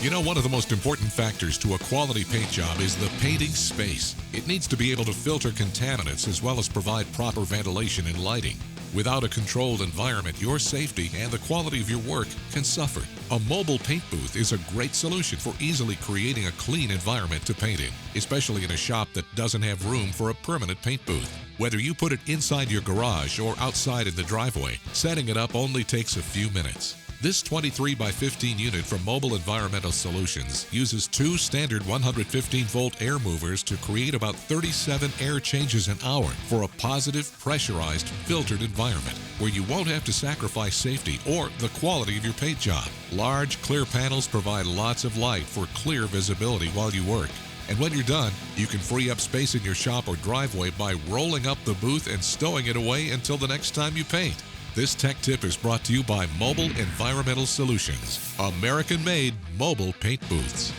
You know, one of the most important factors to a quality paint job is the painting space. It needs to be able to filter contaminants as well as provide proper ventilation and lighting. Without a controlled environment, your safety and the quality of your work can suffer. A mobile paint booth is a great solution for easily creating a clean environment to paint in, especially in a shop that doesn't have room for a permanent paint booth. Whether you put it inside your garage or outside in the driveway, setting it up only takes a few minutes. This 23 by 15 unit from Mobile Environmental Solutions uses two standard 115-volt air movers to create about 37 air changes an hour for a positive, pressurized, filtered environment where you won't have to sacrifice safety or the quality of your paint job. Large, clear panels provide lots of light for clear visibility while you work. And when you're done, you can free up space in your shop or driveway by rolling up the booth and stowing it away until the next time you paint. This tech tip is brought to you by Mobile Environmental Solutions, American-made mobile paint booths.